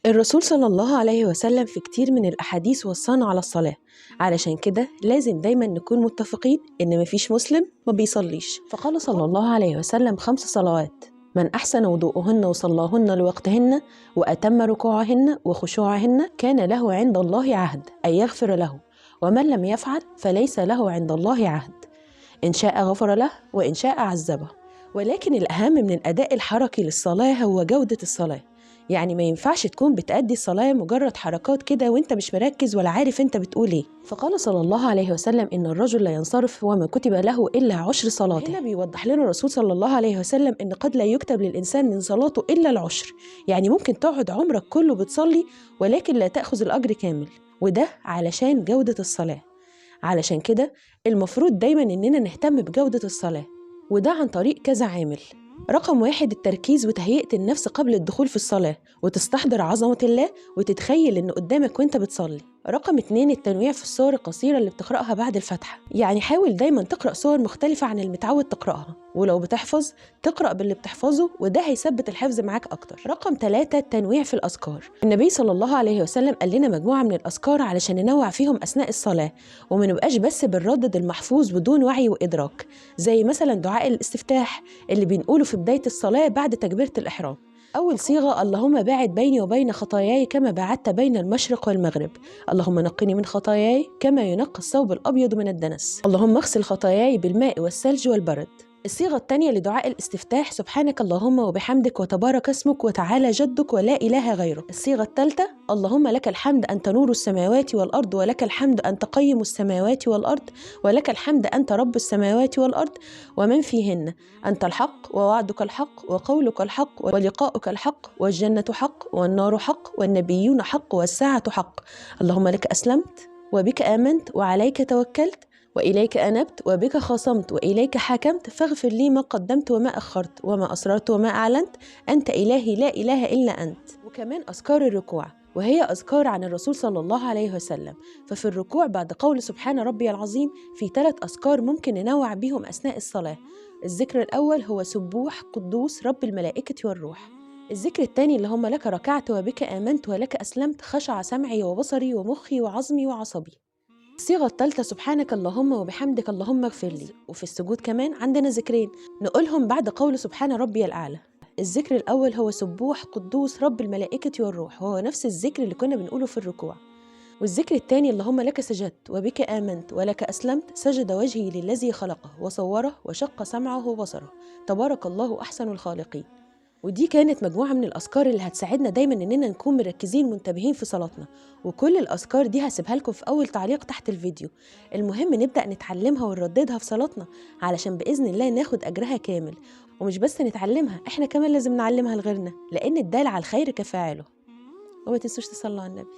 الرسول صلى الله عليه وسلم في كتير من الأحاديث وصانا على الصلاة. علشان كده لازم دايما نكون متفقين إن مفيش مسلم ما بيصليش. فقال صلى الله عليه وسلم 5 صلوات من أحسن وضوءهن وصلاهن لوقتهن وأتم ركوعهن وخشوعهن كان له عند الله عهد أن يغفر له، ومن لم يفعل فليس له عند الله عهد، إن شاء غفر له وإن شاء عذبه. ولكن الأهم من الأداء الحركي للصلاة هو جودة الصلاة. يعني ما ينفعش تكون بتأدي الصلاة مجرد حركات كده وانت مش مركز ولا عارف انت بتقول ايه. فقال صلى الله عليه وسلم إن الرجل لا ينصرف وما كتب له إلا 10 صلاته. هنا بيوضح لنا الرسول صلى الله عليه وسلم إن قد لا يكتب للإنسان من صلاته إلا 10. يعني ممكن تقعد عمرك كله بتصلي ولكن لا تأخذ الأجر كامل، وده علشان جودة الصلاة. علشان كده المفروض دايما إننا نهتم بجودة الصلاة، وده عن طريق كذا عامل. رقم 1 التركيز وتهيئة النفس قبل الدخول في الصلاة، وتستحضر عظمة الله وتتخيل إنه قدامك وإنت بتصلي. رقم 2 التنويع في السور القصيرة اللي بتقرأها بعد الفاتحة. يعني حاول دايما تقرأ سور مختلفة عن المتعود تقرأها، ولو بتحفظ تقرأ باللي بتحفظه وده هيثبت الحفظ معاك أكتر. رقم 3 التنويع في الأذكار. النبي صلى الله عليه وسلم قال لنا مجموعة من الأذكار علشان ننوع فيهم أثناء الصلاة، وما نبقاش بس بنردد المحفوظ بدون وعي وإدراك، زي مثلا دعاء الاستفتاح اللي بنقوله في بداية الصلاة بعد تكبيرة الإحرام. أول صيغة اللهم باعد بيني وبين خطاياي كما باعدت بين المشرق والمغرب، اللهم نقني من خطاياي كما ينقى الثوب الأبيض من الدنس، اللهم اغسل خطاياي بالماء والثلج والبرد. الصيغة الثانية لدعاء الاستفتاح سبحانك اللهم وبحمدك وتبارك اسمك وتعالى جدك ولا إله غيرك. الصيغة الثالثة اللهم لك الحمد أنت نور السماوات والأرض ولك الحمد أنت قيم السماوات والأرض ولك الحمد أنت رب السماوات والأرض ومن فيهن، أنت الحق ووعدك الحق وقولك الحق ولقاؤك الحق والجنة حق والنار حق والنبيون حق والساعة حق، اللهم لك أسلمت وبك آمنت وعليك توكلت وإليك أنبت وبك خاصمت وإليك حكمت فاغفر لي ما قدمت وما أخرت وما أسررت وما أعلنت، أنت إلهي لا إله إلا أنت. وكمان أذكار الركوع، وهي أذكار عن الرسول صلى الله عليه وسلم. ففي الركوع بعد قول سبحان ربي العظيم في 3 أذكار ممكن ننوع بيهم أثناء الصلاة. الذكر الأول هو سبوح قدوس رب الملائكة والروح. الذكر الثاني اللي هم لك ركعت وبك آمنت ولك أسلمت خشع سمعي وبصري ومخي وعظمي وعصبي. الصيغة الثالثة سبحانك اللهم وبحمدك اللهم اغفر لي. وفي السجود كمان عندنا ذكرين نقولهم بعد قول سبحان ربي الأعلى. الذكر الأول هو سبوح قدوس رب الملائكة والروح، وهو نفس الذكر اللي كنا بنقوله في الركوع. والذكر الثاني اللهم لك سجدت وبك آمنت ولك أسلمت سجد وجهي للذي خلقه وصوره وشق سمعه وبصره تبارك الله أحسن الخالقين. ودي كانت مجموعة من الأذكار اللي هتساعدنا دايما إننا نكون مركزين ومنتبهين في صلاتنا، وكل الأذكار دي هسيبها لكم في أول تعليق تحت الفيديو. المهم نبدأ نتعلمها ونرددها في صلاتنا علشان بإذن الله ناخد أجرها كامل، ومش بس نتعلمها، إحنا كمان لازم نعلمها لغيرنا، لأن الدال على الخير كفاعله. وما تنسوش تصلوا على النبي.